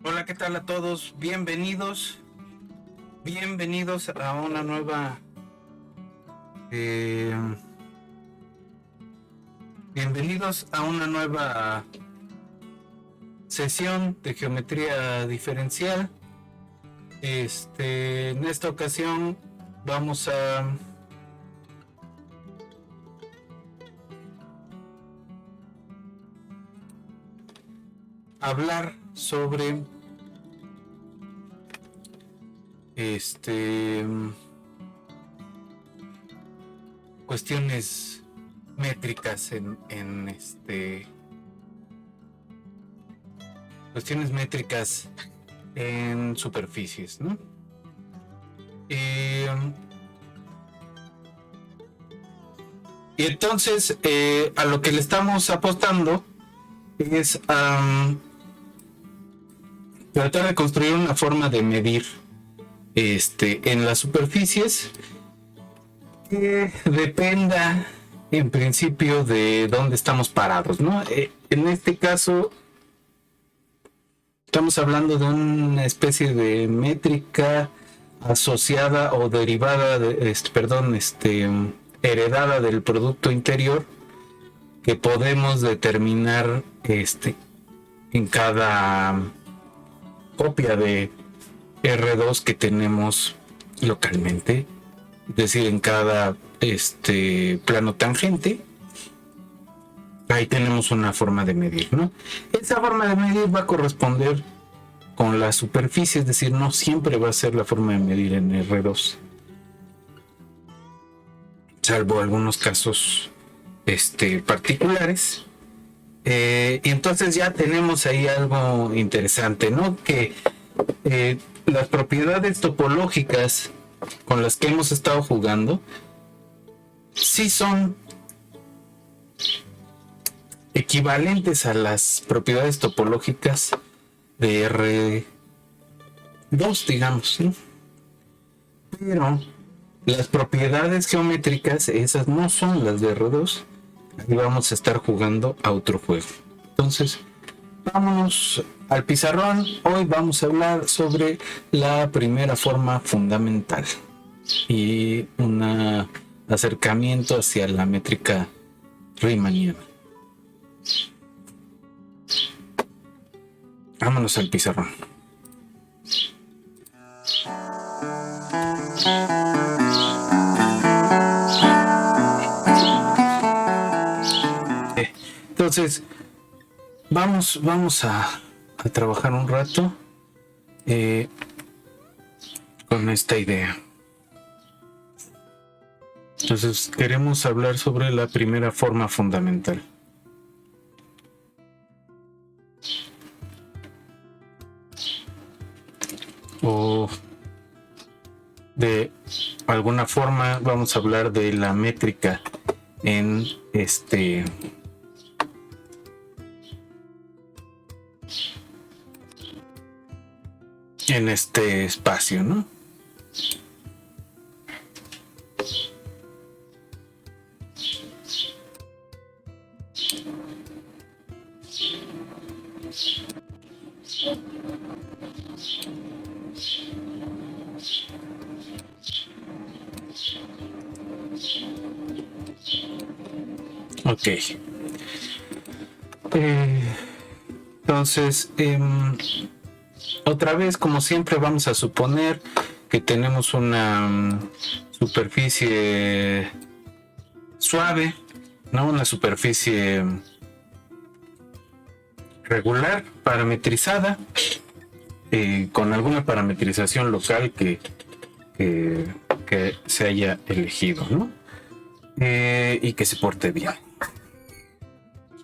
Hola, ¿qué tal a todos? Bienvenidos a una nueva eh, sesión de geometría diferencial. En esta ocasión vamos a hablar sobre cuestiones métricas cuestiones métricas en superficies, ¿no? Y entonces a lo que le estamos apostando es tratar de construir una forma de medir en las superficies que dependa en principio de dónde estamos parados, ¿no? En este caso estamos hablando de una especie de métrica asociada o derivada de, heredada del Producto Interior, que podemos determinar en cada copia de R2 que tenemos localmente, es decir, en cada plano tangente. Ahí tenemos una forma de medir, ¿no? Esa forma de medir va a corresponder con la superficie, es decir, no siempre va a ser la forma de medir en R2, salvo algunos casos particulares. Y entonces ya tenemos ahí algo interesante, ¿no? Que las propiedades topológicas con las que hemos estado jugando sí son equivalentes a las propiedades topológicas de R2, digamos, ¿sí? Pero las propiedades geométricas, esas no son las de R2. Aquí vamos a estar jugando a otro juego. Entonces, vámonos al pizarrón. Hoy vamos a hablar sobre la primera forma fundamental y un acercamiento hacia la métrica riemanniana. Vámonos al pizarrón. Entonces, vamos a trabajar un rato con esta idea. Entonces, queremos hablar sobre la primera forma fundamental. O de alguna forma vamos a hablar de la métrica en este espacio, ¿no? Ok. Entonces, otra vez, como siempre, vamos a suponer que tenemos una superficie suave, ¿no? Una superficie regular, parametrizada, con alguna parametrización local que se haya elegido, ¿no? Y que se porte bien.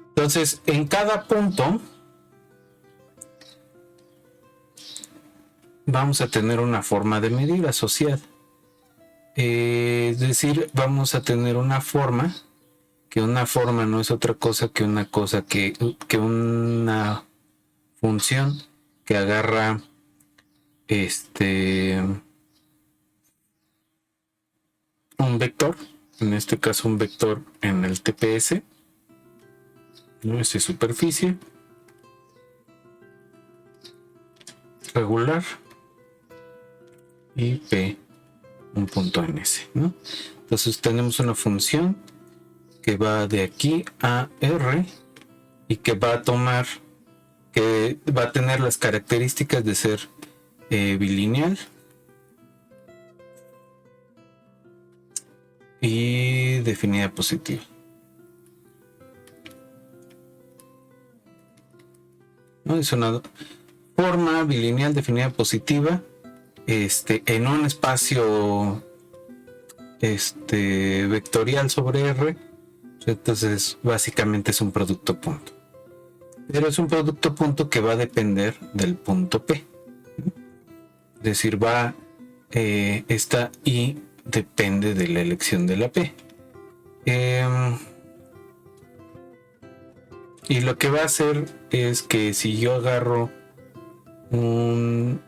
Entonces, en cada punto vamos a tener una forma de medir asociada. Es decir, vamos a tener una forma no es otra cosa que una función que agarra un vector, en este caso un vector en el TPS, ¿no? Esta superficie, calcular y P un punto en S, ¿no? Entonces tenemos una función que va de aquí a R y que va a tener las características de ser bilineal y definida positiva. ¿No? Es una forma bilineal definida positiva en un espacio vectorial sobre R. Entonces básicamente es un producto punto, pero es un producto punto que va a depender del punto P, es decir, esta I depende de la elección de la P. Y lo que va a hacer es que si yo agarro un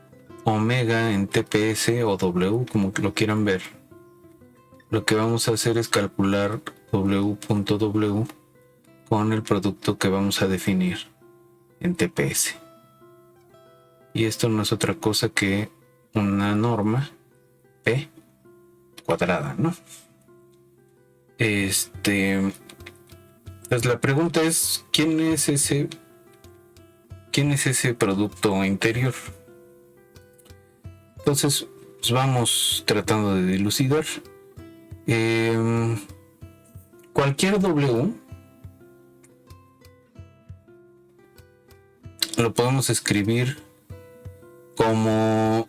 omega en TPS o W, como que lo quieran ver, lo que vamos a hacer es calcular W.W con el producto que vamos a definir en TPS. Y esto no es otra cosa que una norma P cuadrada, ¿no? Pues la pregunta es, ¿quién es ese producto interior? Entonces, pues vamos tratando de dilucidar. Cualquier W lo podemos escribir como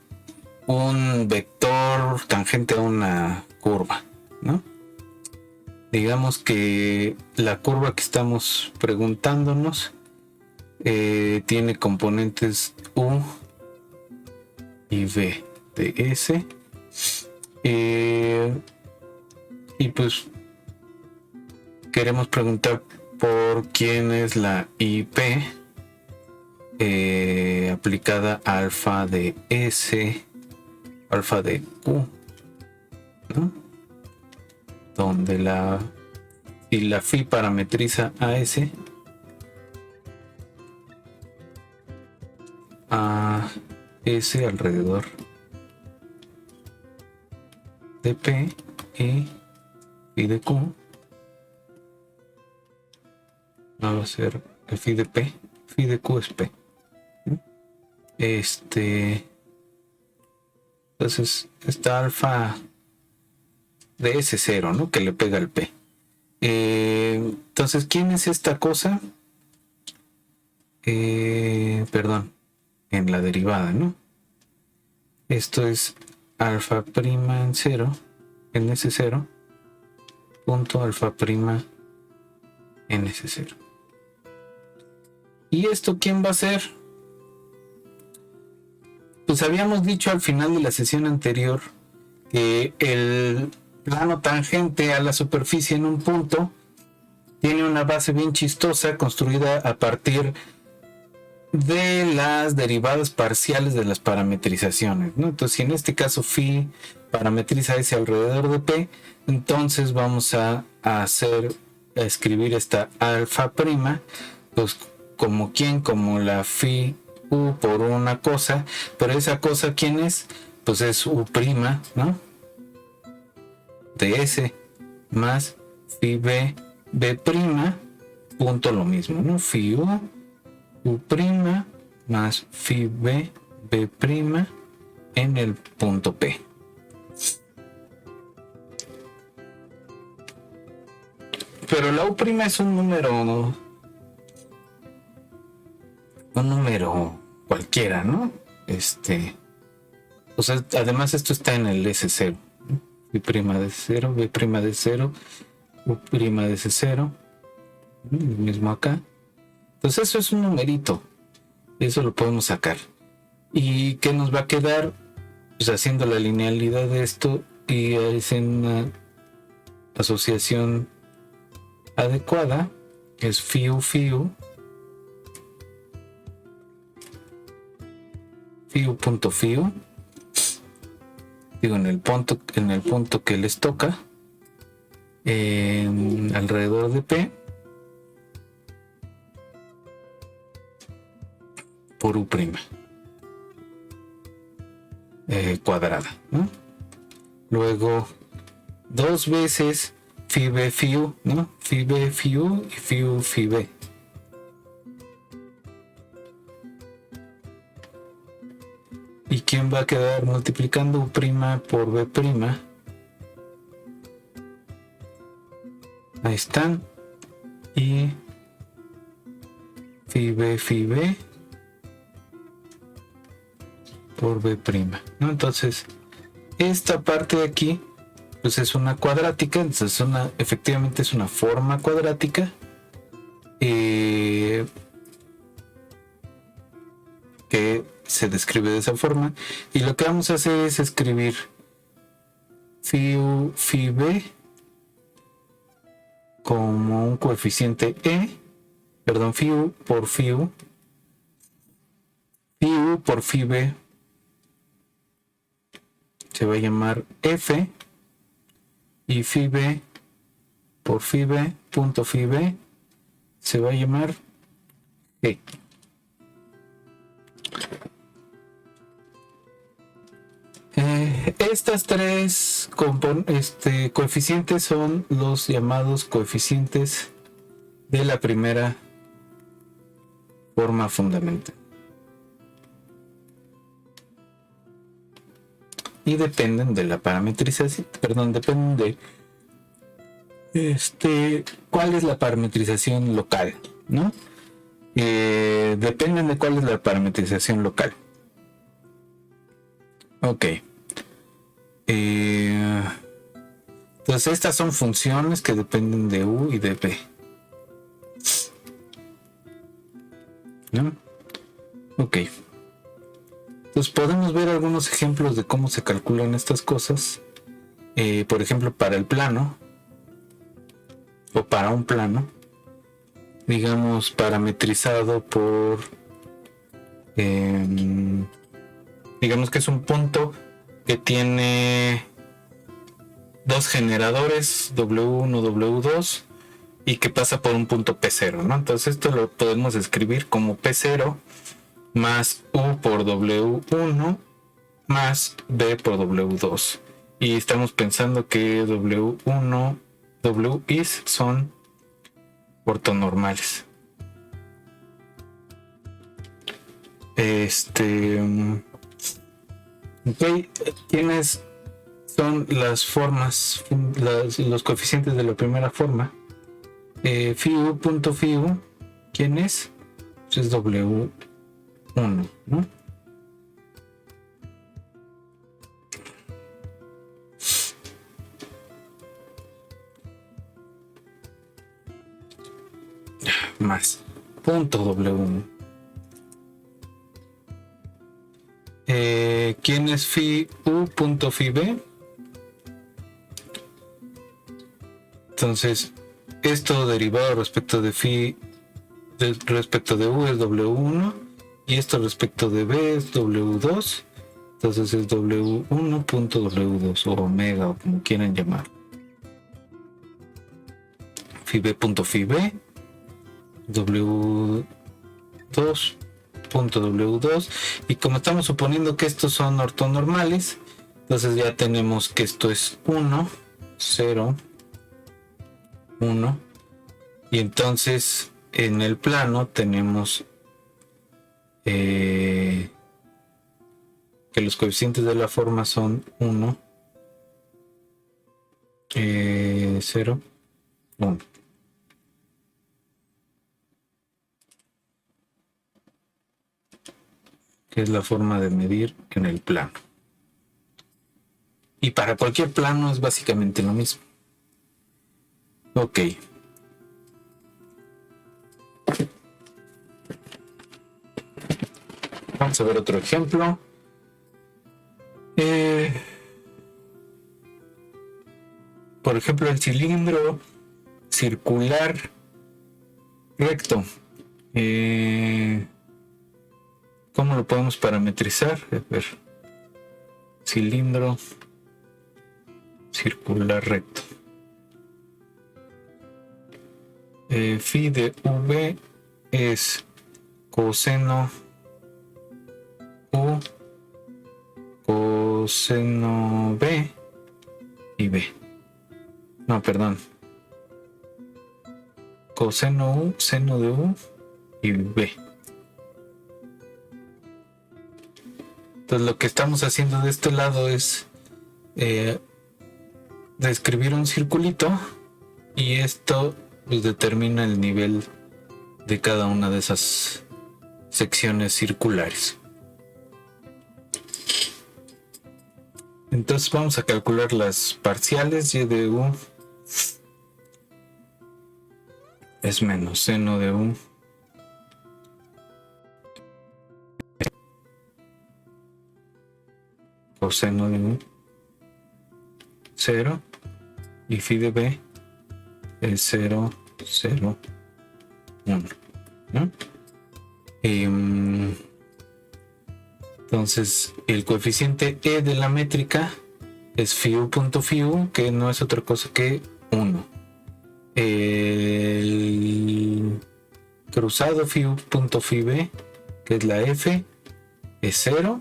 un vector tangente a una curva, ¿no? Digamos que la curva que estamos preguntándonos tiene componentes U y V de S, y pues queremos preguntar por quién es la IP aplicada a alfa de S, alfa de Q, ¿no? Donde si la phi parametriza a S, alrededor de P y phi de Q va a ser el phi de P, phi de Q es P. Entonces esta alfa de S0, ¿no? Que le pega al P. Entonces, ¿quién es esta cosa? Perdón, en la derivada, ¿no? Esto es alfa prima en 0, en S0, punto alfa prima en S0. ¿Y esto quién va a ser? Pues habíamos dicho al final de la sesión anterior que el plano tangente a la superficie en un punto tiene una base bien chistosa construida a partir de las derivadas parciales de las parametrizaciones, ¿no? Entonces, si en este caso phi parametriza S alrededor de P, entonces vamos a escribir esta alfa prima, pues como la phi U por una cosa, pero esa cosa ¿quién es? Pues es U prima, ¿no? De S más phi B prima, punto lo mismo, ¿no? Phi U prima más phi B prima en el punto P. Pero la U prima es un número cualquiera, ¿no? O sea, además esto está en el S0, ¿no? B prima de 0, B prima de 0, U prima de S0, lo mismo acá. Entonces eso es un numerito, eso lo podemos sacar. ¿Y qué nos va a quedar? Pues haciendo la linealidad de esto y haciendo una asociación adecuada, es phi U, punto phi U, digo en el punto que les toca, alrededor de P, por U prima. cuadrada, ¿no? Luego 2 veces phi b phi u, ¿no? Phi b phi u y phi u phi b. ¿Y quién va a quedar multiplicando u' por b'? Ahí están. Y phi b por b', ¿no? Entonces, esta parte de aquí, pues es una cuadrática, entonces efectivamente es una forma cuadrática que se describe de esa forma. Y lo que vamos a hacer es escribir phi u phi b como un coeficiente phi u por phi u por phi b se va a llamar f, y phi b por phi b punto phi b se va a llamar g. Estas tres coeficientes son los llamados coeficientes de la primera forma fundamental. Y dependen de la parametrización, dependen de cuál es la parametrización local, ¿no? Dependen de cuál es la parametrización local. Ok. Entonces estas son funciones que dependen de u y de b, ¿no? Ok. Entonces podemos ver algunos ejemplos de cómo se calculan estas cosas. Por ejemplo, para el plano, o para un plano, digamos parametrizado por, digamos que es un punto que tiene dos generadores, W1, W2, y que pasa por un punto P0, ¿no? Entonces esto lo podemos escribir como P0 más U por W1 más B por W2. Y estamos pensando que W1, WIs son ortonormales. Ok, ¿quiénes son las formas, los coeficientes de la primera forma? Phi u punto phi u, ¿quién es? Pues es W1, ¿no? Más punto W1. ¿Quién es phi u punto phi b? Entonces, esto derivado respecto de phi, respecto de u es W1, y esto respecto de b es W2. Entonces es W1 punto W2, o omega, o como quieran llamar. Phi b punto phi b, W2 punto W2, y como estamos suponiendo que estos son ortonormales, entonces ya tenemos que esto es 1, 0, 1, y entonces en el plano tenemos que los coeficientes de la forma son 1, 0, 1. Que es la forma de medir en el plano. Y para cualquier plano es básicamente lo mismo. Ok. Vamos a ver otro ejemplo. Por ejemplo, el cilindro circular recto. ¿Cómo lo podemos parametrizar? A ver. Cilindro circular recto. Phi de V es coseno U coseno B y B. No, perdón. Coseno U, seno de U y B. Entonces lo que estamos haciendo de este lado es describir un circulito y esto pues determina el nivel de cada una de esas secciones circulares. Entonces vamos a calcular las parciales. Y de U es menos seno de U coseno de U 0 y phi de B es 0, 0, 1, ¿no? Entonces el coeficiente E de la métrica es phi U punto phi U, que no es otra cosa que 1. El cruzado phi U punto phi B, que es la F, es 0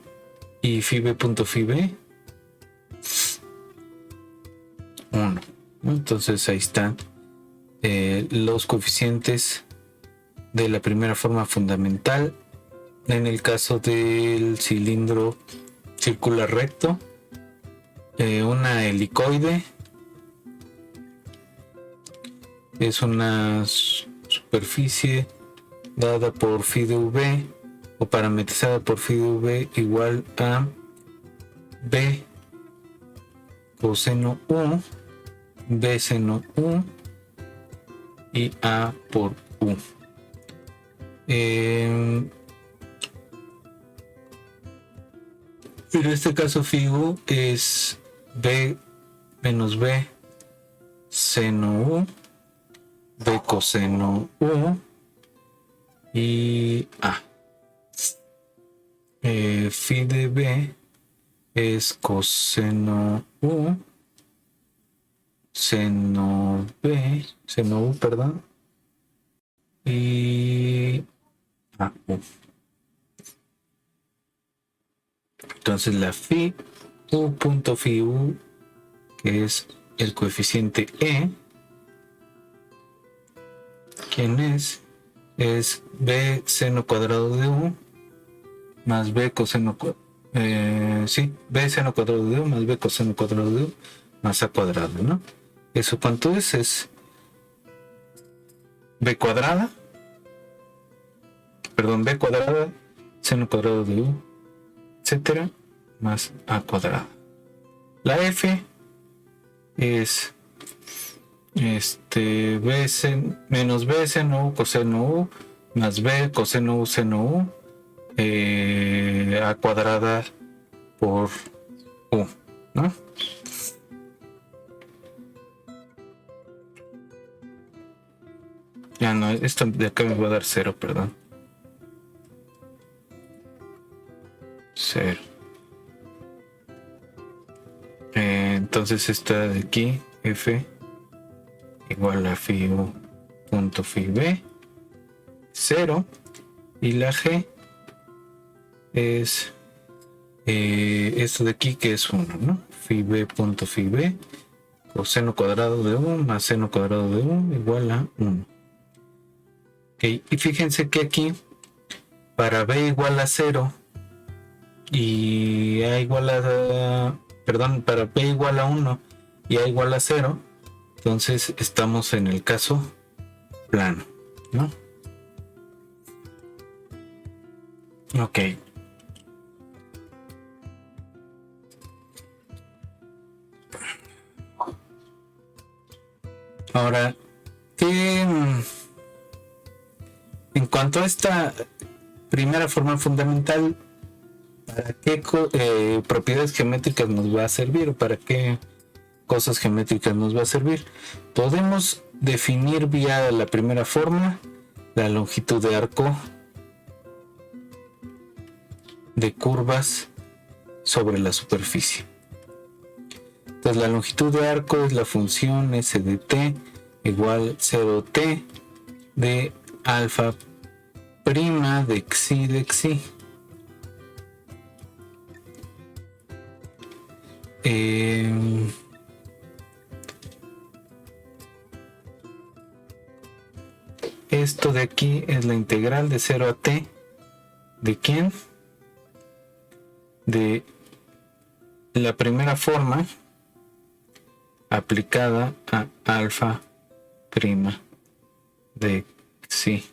y phi B punto phi B 1. Entonces ahí están los coeficientes de la primera forma fundamental. En el caso del cilindro circular recto, una helicoide es una superficie dada por phi de V o parametrizada por phi de V igual a B coseno U, B seno U y A por U. En este caso phi U es B menos B seno U, B coseno U y A. Phi de B es coseno U, seno B, seno U, perdón, y A, U. Entonces la phi U punto phi U, que es el coeficiente E, ¿quién es? Es B seno cuadrado de U más B coseno B seno cuadrado de U más B coseno cuadrado de U más A cuadrado, ¿no? ¿Eso cuánto es? Es B cuadrada, B cuadrada, seno cuadrado de U, etcétera, más A cuadrada. La F es menos B seno U coseno U más B coseno U seno U A cuadrada por U, ¿no? Ya no, esto de acá me va a dar 0, perdón. 0. Entonces esta de aquí, F igual a phi U punto phi B, 0. Y la G es esto de aquí, que es 1, ¿no? Phi B punto phi B coseno cuadrado de U más seno cuadrado de U igual a 1. Okay. Y fíjense que aquí para B igual a 0 y A igual a para B igual a 1 y A igual a 0, entonces estamos en el caso plano, ¿no? Ok. Ahora, en cuanto a esta primera forma fundamental, ¿para qué propiedades geométricas nos va a servir? ¿O para qué cosas geométricas nos va a servir? Podemos definir vía la primera forma la longitud de arco de curvas sobre la superficie. Entonces la longitud de arco es la función S de t igual 0t de alfa prima de xi de xi. esto de aquí es la integral de 0 a t. ¿De quién? De la primera forma aplicada a alfa prima de xi.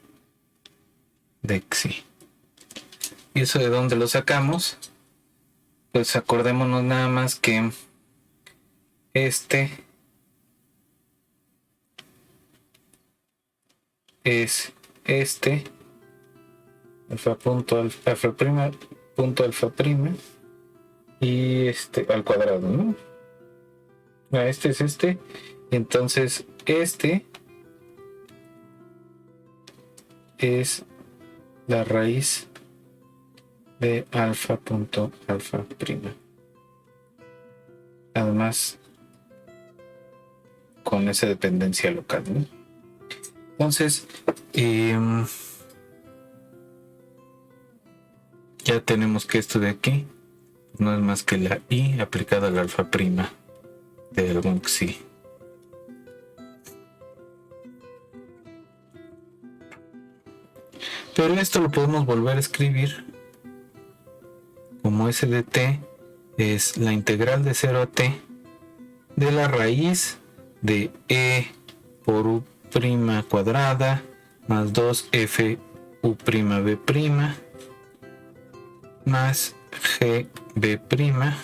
De xi. ¿Y eso de dónde lo sacamos? Pues acordémonos nada más que este es este alfa prima punto alfa prima y este al cuadrado, ¿no? Este es este, entonces este es la raíz de alfa punto alfa prima, además con esa dependencia local, ¿no? Entonces ya tenemos que esto de aquí no es más que la i aplicada al alfa prima de algún xi. Pero esto lo podemos volver a escribir como s de t es la integral de 0 a t de la raíz de e por u prima cuadrada más 2f u prima b prima más g b prima,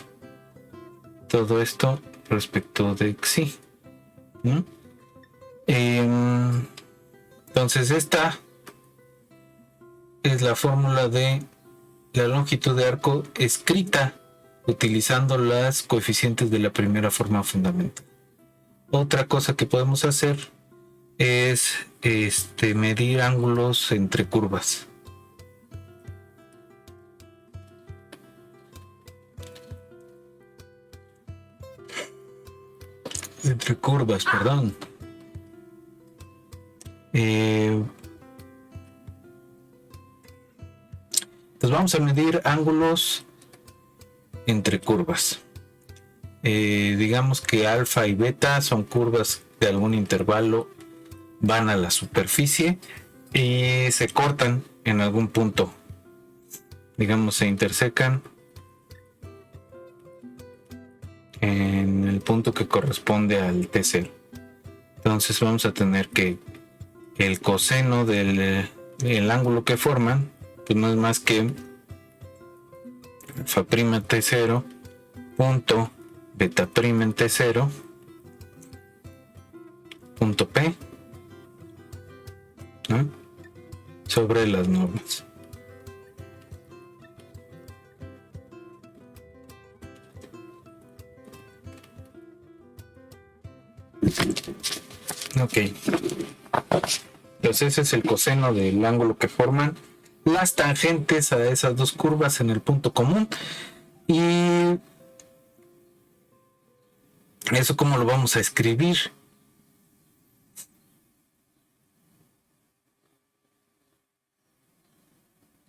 todo esto respecto de xi, ¿no? Entonces esta es la fórmula de la longitud de arco escrita utilizando las coeficientes de la primera forma fundamental. Otra cosa que podemos hacer es medir ángulos entre curvas. Entre curvas, perdón. Pues vamos a medir ángulos entre curvas. Digamos que alfa y beta son curvas de algún intervalo, van a la superficie y se cortan en algún punto. Digamos, se intersecan en el punto que corresponde al T0. Entonces vamos a tener que el coseno del ángulo que forman pues no es más que alfa prima T0 punto beta prima en T0 punto P, ¿no? Sobre las normas. Ok, entonces ese es el coseno del ángulo que forman las tangentes a esas dos curvas en el punto común. Y eso, ¿cómo lo vamos a escribir?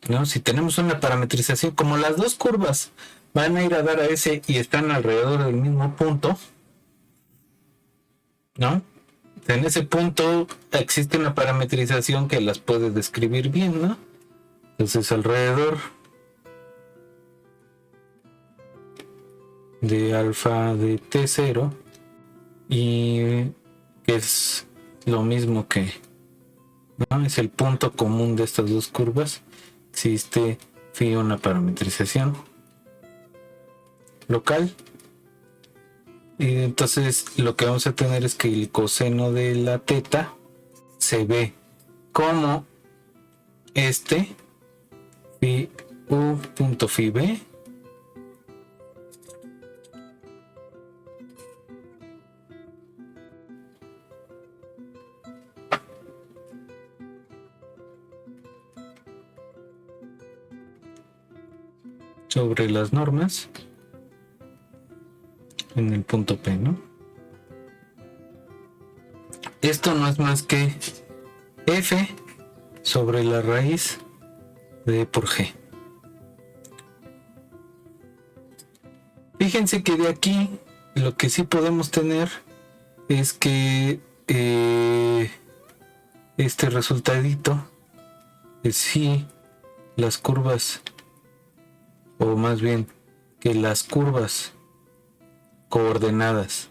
¿No? Si tenemos una parametrización, como las dos curvas van a ir a dar a ese y están alrededor del mismo punto, ¿no? En ese punto existe una parametrización que las puede describir bien, ¿no? Entonces alrededor de alfa de T0 y que es lo mismo que, ¿no? Es el punto común de estas dos curvas. Existe una parametrización local. Y entonces lo que vamos a tener es que el coseno de la teta se ve como phi u punto phi b sobre las normas en el punto P, ¿no? Esto no es más que f sobre la raíz de E por g. Fíjense que de aquí lo que sí podemos tener es que este resultadito es si las curvas, o más bien que las curvas coordenadas,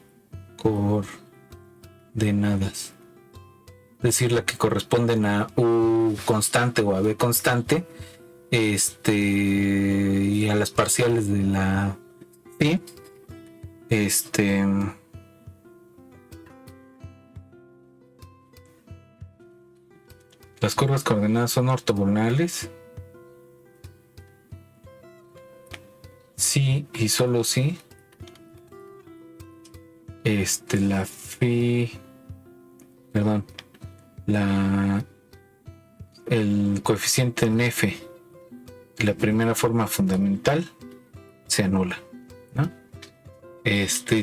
es decir, la que corresponden a U constante o a B constante, y a las parciales de la phi, las curvas coordenadas son ortogonales sí y solo si la phi, perdón, el coeficiente en f de la primera forma fundamental se anula, ¿no?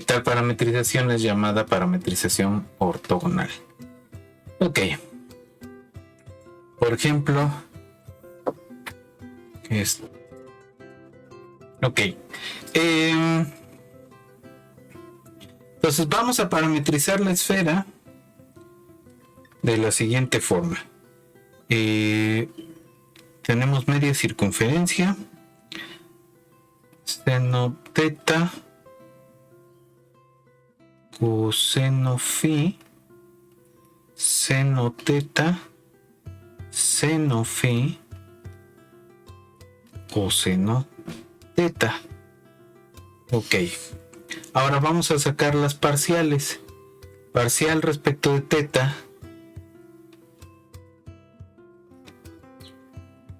Tal parametrización es llamada parametrización ortogonal. Ok. Por ejemplo, ok. Entonces vamos a parametrizar la esfera de la siguiente forma. Tenemos media circunferencia, seno teta, coseno phi, seno teta, seno phi, coseno teta. Ok. Ahora vamos a sacar las parciales. Parcial respecto de teta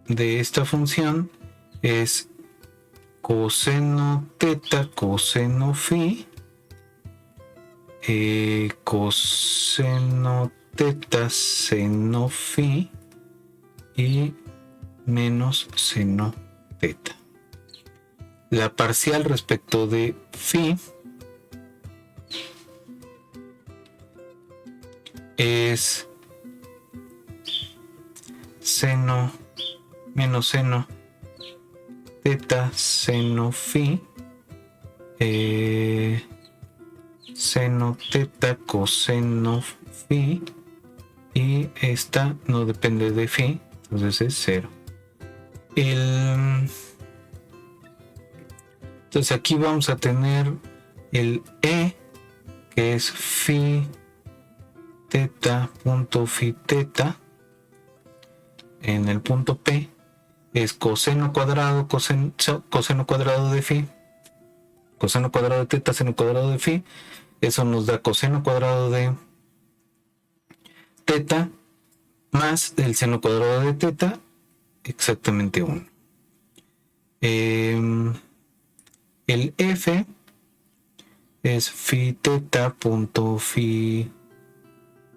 de esta función es coseno teta coseno phi, coseno teta seno phi y menos seno teta. La parcial respecto de phi es seno menos seno teta seno phi, seno teta coseno phi, y esta no depende de phi, entonces es 0. Entonces aquí vamos a tener el E, que es phi teta punto phi teta, en el punto P es coseno cuadrado cuadrado de phi, coseno cuadrado de teta seno cuadrado de phi. Eso nos da coseno cuadrado de teta más el seno cuadrado de teta, exactamente 1. El F es phi teta punto phi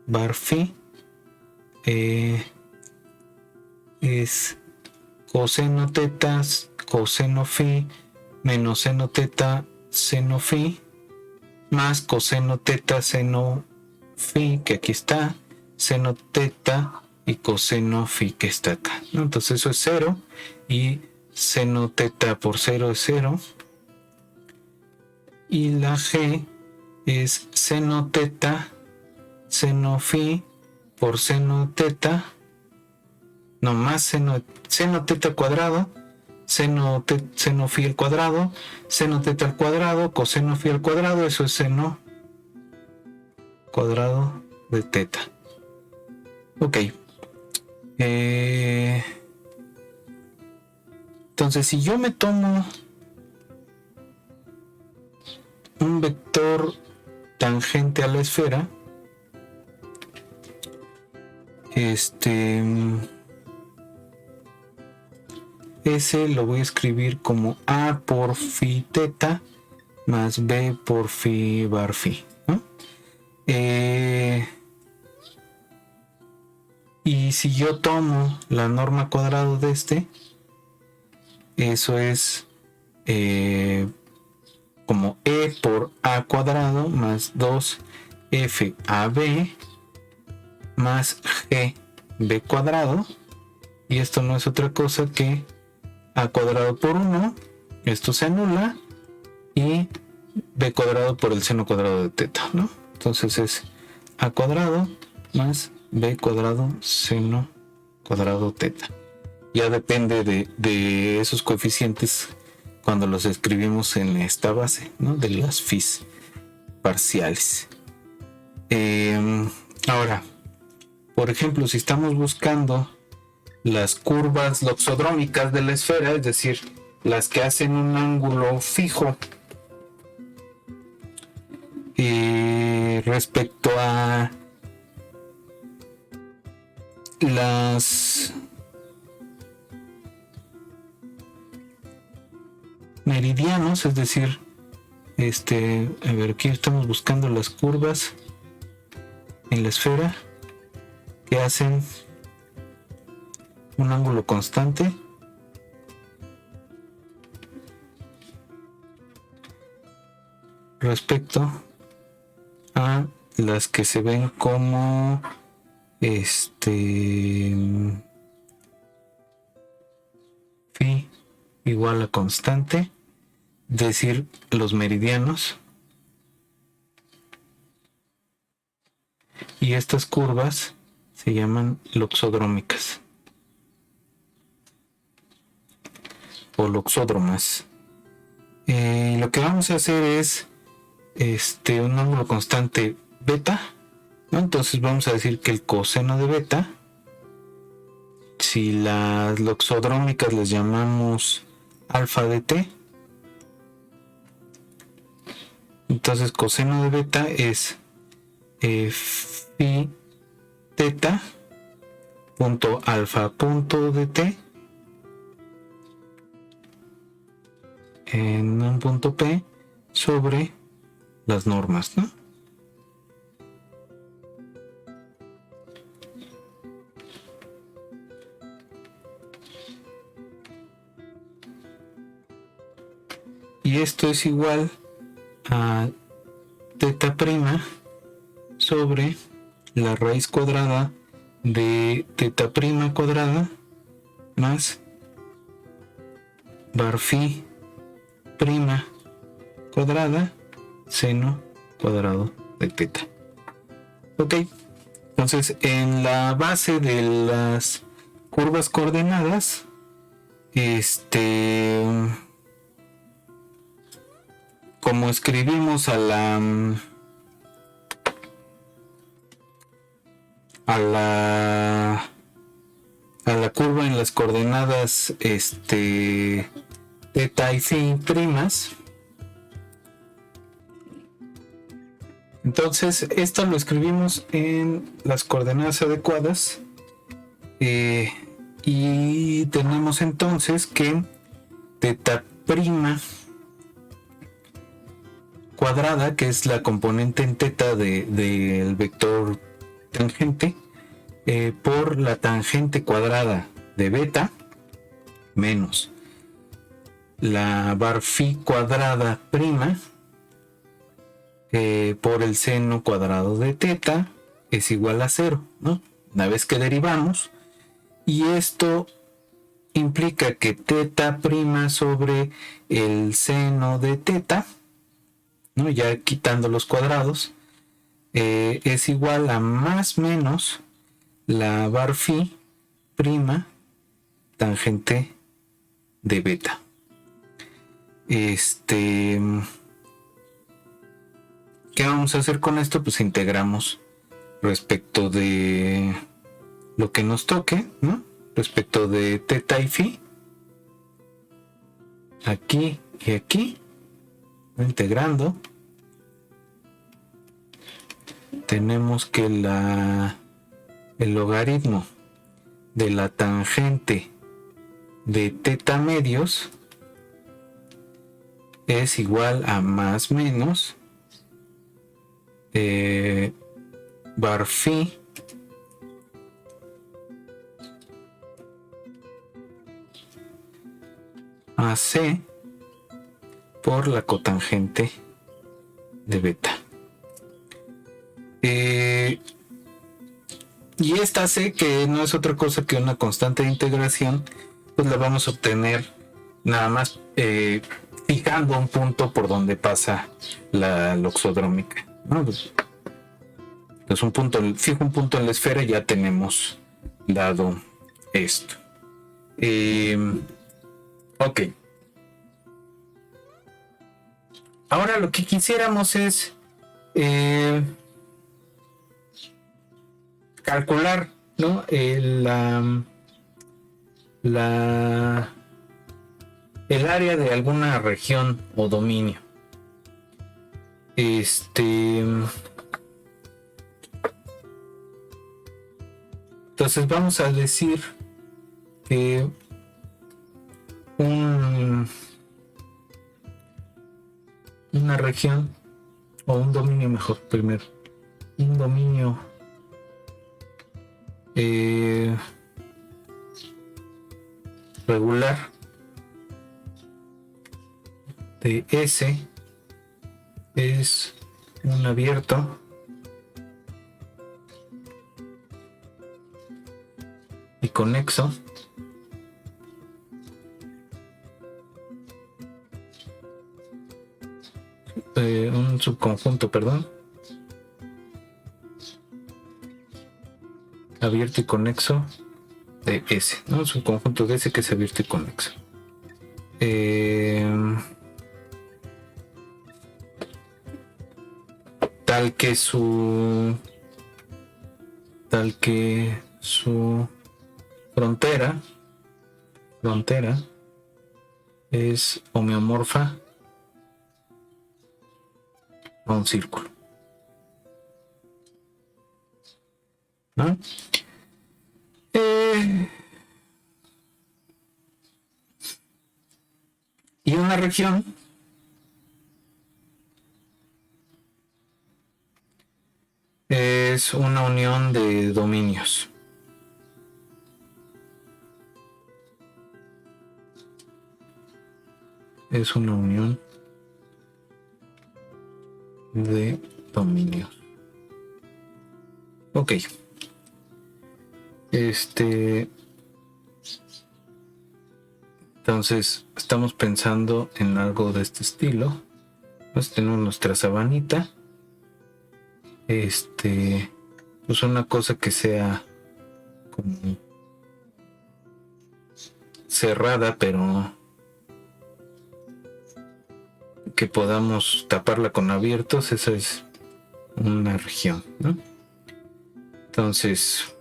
bar phi, es coseno teta coseno phi menos seno teta seno phi más coseno teta seno phi, que aquí está, seno teta y coseno phi, que está acá, ¿no? Entonces eso es 0 y seno teta por 0 es 0. Y la G es seno teta seno phi por seno teta, no, más seno teta cuadrado, seno phi al cuadrado, seno teta al cuadrado, coseno phi al cuadrado, eso es seno cuadrado de teta. Ok. Entonces, si yo me tomo un vector tangente a la esfera, ese lo voy a escribir como A por phi teta más B por phi bar phi, ¿no? Y si yo tomo la norma cuadrado de eso es como E por A cuadrado más 2FAB más GB cuadrado, y esto no es otra cosa que A cuadrado por 1, esto se anula, y b cuadrado por el seno cuadrado de teta, ¿no? Entonces es a cuadrado más b cuadrado seno cuadrado teta. Ya depende de esos coeficientes cuando los escribimos en esta base, ¿no? De las phi parciales. Ahora, por ejemplo, si estamos buscando las curvas loxodrómicas de la esfera, es decir, las que hacen un ángulo fijo respecto a las meridianos, es decir, a ver, aquí estamos buscando las curvas en la esfera que hacen un ángulo constante respecto a las que se ven como phi igual a constante, es decir, los meridianos, y estas curvas se llaman loxodrómicas o loxódromas. Lo que vamos a hacer es un ángulo constante beta, ¿no? Entonces vamos a decir que el coseno de beta, si las loxodrómicas les llamamos alfa de t, entonces coseno de beta es phi teta punto alfa punto de t en un punto p sobre las normas, ¿no? Y esto es igual a teta prima sobre la raíz cuadrada de teta prima cuadrada más bar phi prima cuadrada seno cuadrado de teta. Ok, entonces en la base de las curvas coordenadas, como escribimos a la curva en las coordenadas teta y phi primas, entonces esto lo escribimos en las coordenadas adecuadas, y tenemos entonces que teta prima cuadrada, que es la componente en teta del vector tangente, por la tangente cuadrada de beta menos la bar phi cuadrada prima por el seno cuadrado de teta es igual a 0, ¿no? Una vez que derivamos, y esto implica que teta prima sobre el seno de teta, ¿no? Ya quitando los cuadrados, es igual a más menos la bar phi prima tangente de beta. ¿Qué vamos a hacer con esto? Pues integramos respecto de lo que nos toque, ¿no? Respecto de teta y phi, aquí y aquí, integrando, tenemos que el logaritmo de la tangente de teta medios es igual a más menos bar phi AC por la cotangente de beta. Y esta C, que no es otra cosa que una constante de integración, pues la vamos a obtener nada más fijando un punto por donde pasa la loxodrómica, ¿no? Entonces fijo un punto en la esfera y ya tenemos dado esto. Ok. Ahora lo que quisiéramos es calcular, ¿no? El área de alguna región o dominio. Entonces vamos a decir que una región o un dominio, mejor primero, un dominio regular de S es un abierto y conexo un subconjunto, abierto y conexo de S, ¿no? Un subconjunto de S que es abierto y conexo. Tal que su frontera es homeomorfa a un círculo, ¿no? Y una región es una unión de dominios. Es una unión de dominios. Ok. Entonces estamos pensando en algo de este estilo. Pues tenemos nuestra sabanita. Pues una cosa que sea como cerrada, pero que podamos taparla con abiertos. Esa es una región, ¿no? Entonces,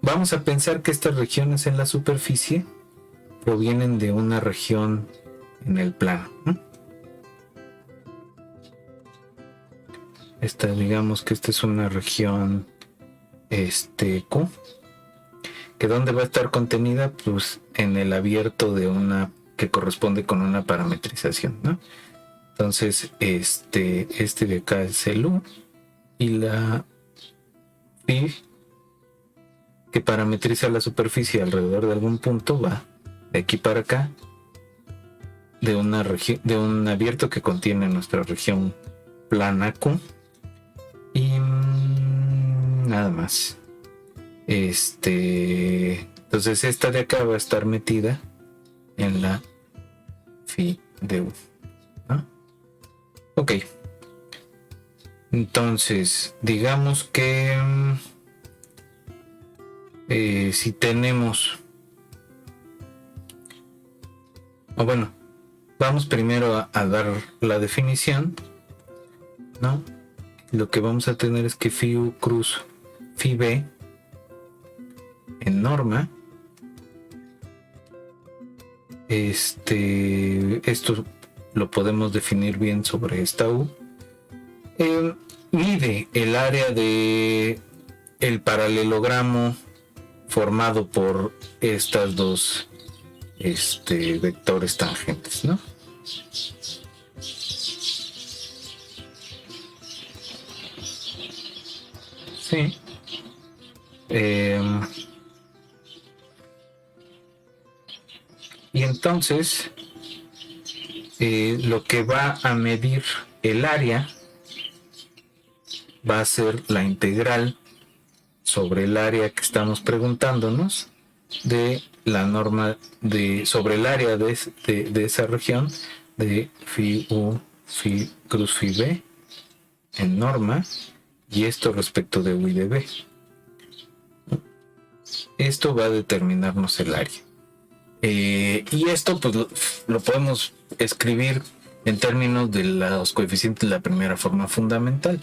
vamos a pensar que estas regiones en la superficie provienen de una región en el plano, ¿no? Digamos que esta es una región Q, que ¿dónde va a estar contenida? Pues en el abierto de una que corresponde con una parametrización, ¿no? Entonces este de acá es el U y la phi que parametriza la superficie alrededor de algún punto va de aquí para acá de un abierto que contiene nuestra región plana Q y nada más. Entonces esta de acá va a estar metida en la phi de U, ¿no? Ok. Entonces digamos que si tenemos, bueno, vamos primero a dar la definición, ¿no? Lo que vamos a tener es que phi U cruz phi B en norma, esto lo podemos definir bien sobre esta U, mide el área de el paralelogramo formado por estas dos vectores tangentes, ¿no? Sí. Y entonces lo que va a medir el área va a ser la integral sobre el área que estamos preguntándonos de la norma sobre el área de esa región de phi u, phi cruz phi b en norma, y esto respecto de u y de b. Esto va a determinarnos el área. Y esto pues lo podemos escribir en términos de los coeficientes de la primera forma fundamental.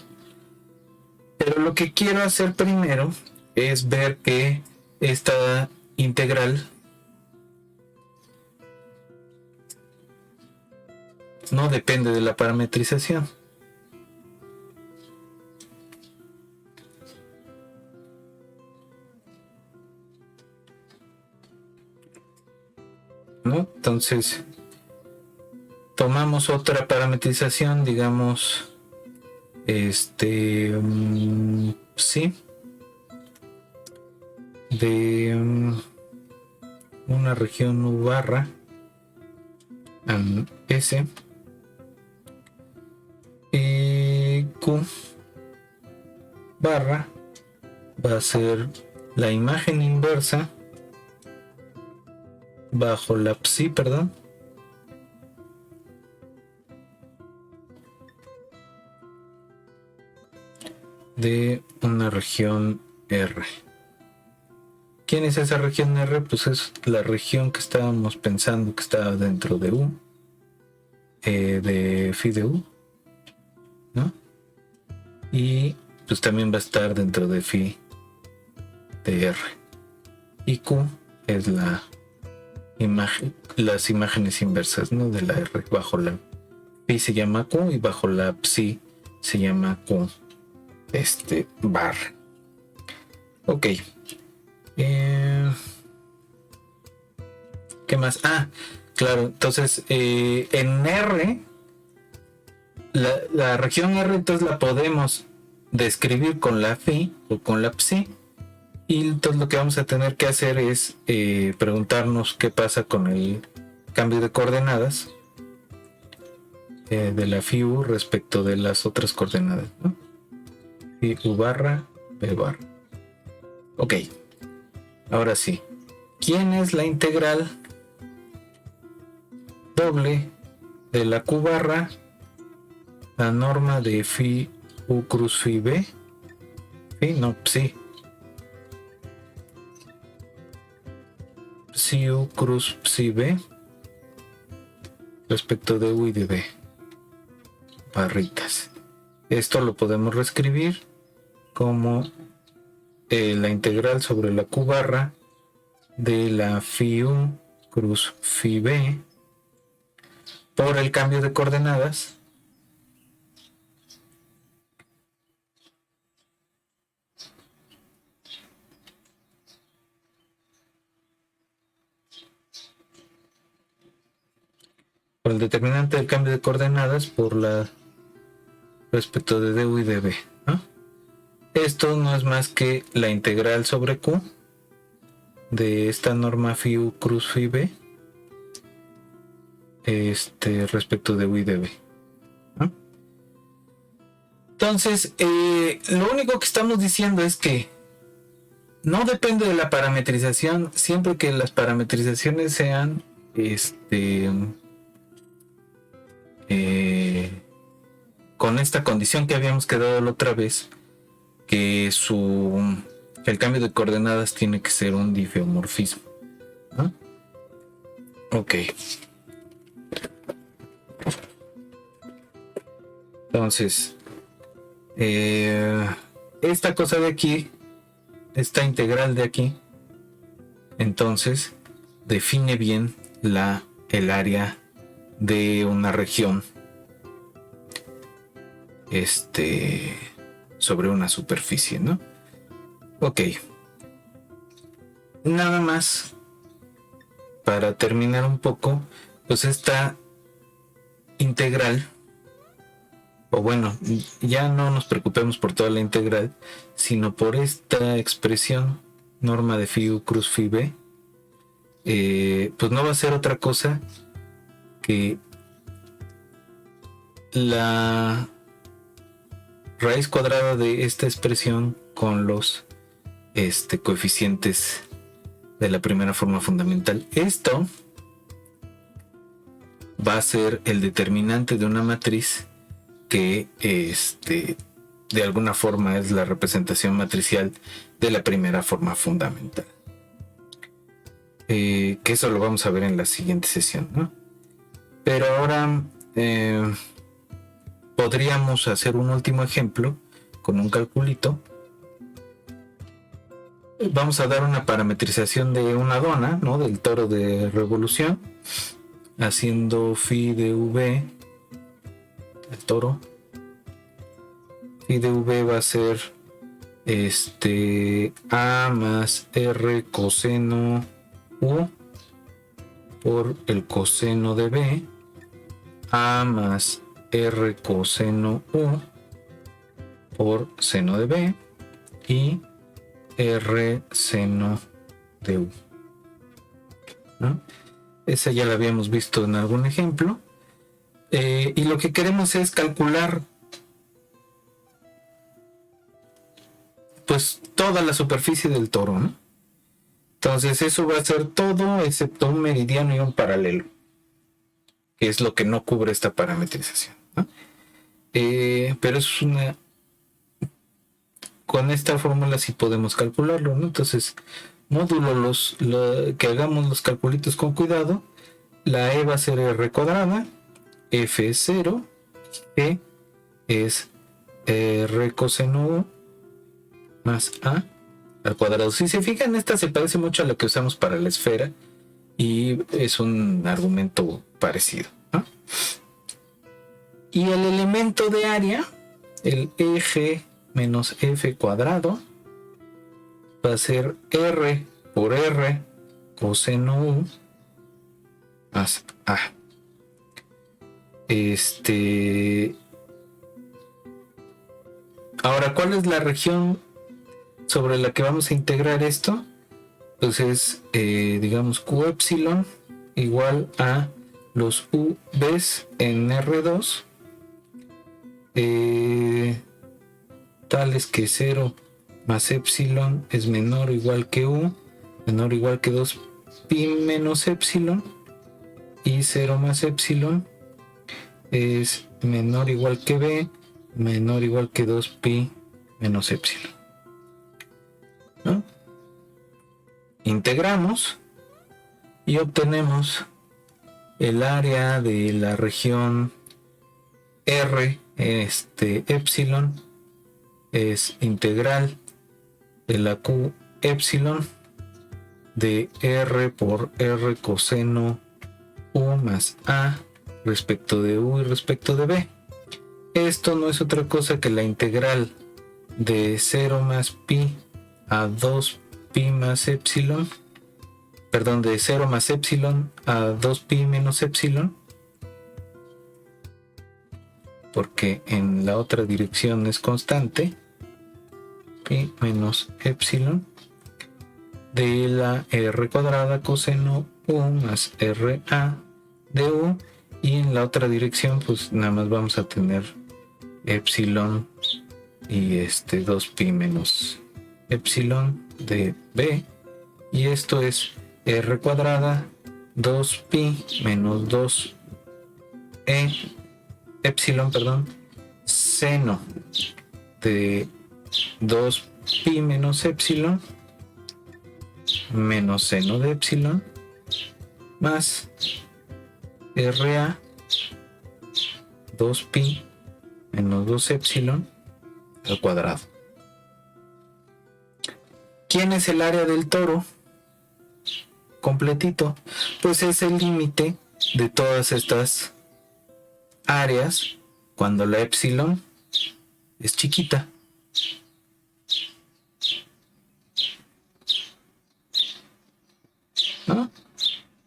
Pero lo que quiero hacer primero es ver que esta integral no depende de la parametrización. ¿No? Entonces, tomamos otra parametrización, digamos, sí, de una región U barra S y Q barra va a ser la imagen inversa bajo la psi, perdón, de una región R. ¿Quién es esa región R? Pues es la región que estábamos pensando que estaba dentro de U, de phi de U, ¿no? Y pues también va a estar dentro de phi de R. Y Q es la imagen, las imágenes inversas, ¿no? De la R. Bajo la phi se llama Q y bajo la psi se llama Q bar. Ok. ¿Qué más? Claro, entonces en R, la región R entonces la podemos describir con la phi o con la psi, y entonces lo que vamos a tener que hacer es preguntarnos qué pasa con el cambio de coordenadas de la phi u respecto de las otras coordenadas, ¿no? Phi u barra b barra. Ok, ahora sí, ¿quién es la integral doble de la Q barra, la norma de phi u cruz phi b? Psi u cruz psi b respecto de u y de b, barritas. Esto lo podemos reescribir como la integral sobre la Q barra de la phi u cruz phi b por el cambio de coordenadas por el determinante del cambio de coordenadas por la respecto de du y de b, ¿no? Esto no es más que la integral sobre Q de esta norma phi u cruz phi b respecto de u y de b, ¿no? Entonces, lo único que estamos diciendo es que no depende de la parametrización siempre que las parametrizaciones sean con esta condición que habíamos quedado la otra vez, que el cambio de coordenadas tiene que ser un difeomorfismo, ¿no? Ok. Entonces, esta cosa de aquí, esta integral de aquí, entonces define bien el área de una región sobre una superficie, ¿no? Ok. Nada más para terminar un poco, pues esta integral, o bueno, ya no nos preocupemos por toda la integral, sino por esta expresión norma de phi u cruz phi b, pues no va a ser otra cosa que la raíz cuadrada de esta expresión con los coeficientes de la primera forma fundamental. Esto va a ser el determinante de una matriz que de alguna forma es la representación matricial de la primera forma fundamental. Que eso lo vamos a ver en la siguiente sesión, ¿no? Pero ahora podríamos hacer un último ejemplo con un calculito. Vamos a dar una parametrización de una dona, ¿no? Del toro de revolución, haciendo phi de v, el toro. Phi de v va a ser a más r coseno u por el coseno de b, a más r coseno u por seno de b y r seno de u, ¿no? Esa ya la habíamos visto en algún ejemplo, y lo que queremos es calcular pues toda la superficie del toro, ¿no? Entonces eso va a ser todo excepto un meridiano y un paralelo, que es lo que no cubre esta parametrización, ¿no? Pero es con esta fórmula sí podemos calcularlo, ¿no? Entonces, módulo que hagamos los calculitos con cuidado. La E va a ser R cuadrada, F es 0, G es R coseno U más A al cuadrado. Si se fijan, esta se parece mucho a lo que usamos para la esfera y es un argumento parecido, ¿no? Y el elemento de área, el eje menos F cuadrado, va a ser R por R coseno U más A. Ahora, ¿cuál es la región sobre la que vamos a integrar esto? Pues es, digamos, Q epsilon igual a los UVs en R2, tales que 0 más epsilon es menor o igual que U, menor o igual que 2 pi menos epsilon, y 0 más epsilon es menor o igual que B, menor o igual que 2 pi menos epsilon, ¿no? Integramos y obtenemos el área de la región R, epsilon, es integral de la Q epsilon de R por R coseno U más A respecto de U y respecto de B. Esto no es otra cosa que la integral de 0 más pi a 2 pi más epsilon, perdón, de 0 más epsilon a 2 pi menos epsilon, porque en la otra dirección es constante, pi menos epsilon, de la R cuadrada coseno U más RA de U, y en la otra dirección pues nada más vamos a tener epsilon y 2 pi menos epsilon de B, y esto es R cuadrada 2 pi menos 2 epsilon, perdón, seno de 2 pi menos epsilon menos seno de epsilon más RA 2 pi menos 2 epsilon al cuadrado. ¿Quién es el área del toro? Completito. Pues es el límite de todas estas áreas cuando la epsilon es chiquita. ¿No?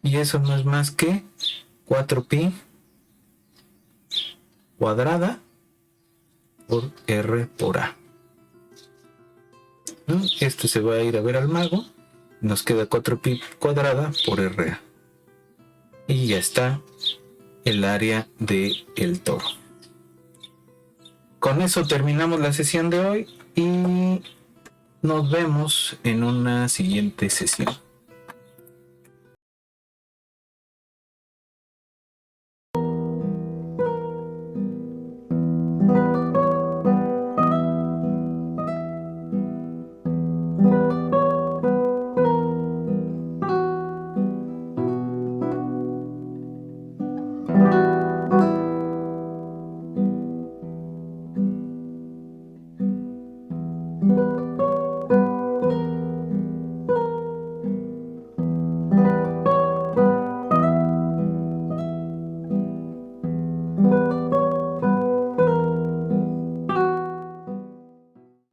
Y eso no es más que 4pi cuadrada por R por A, ¿no? Esto se va a ir a ver al mago. Nos queda 4pi cuadrada por RA. Y ya está el área del toro. con eso terminamos la sesión de hoy y nos vemos en una siguiente sesión.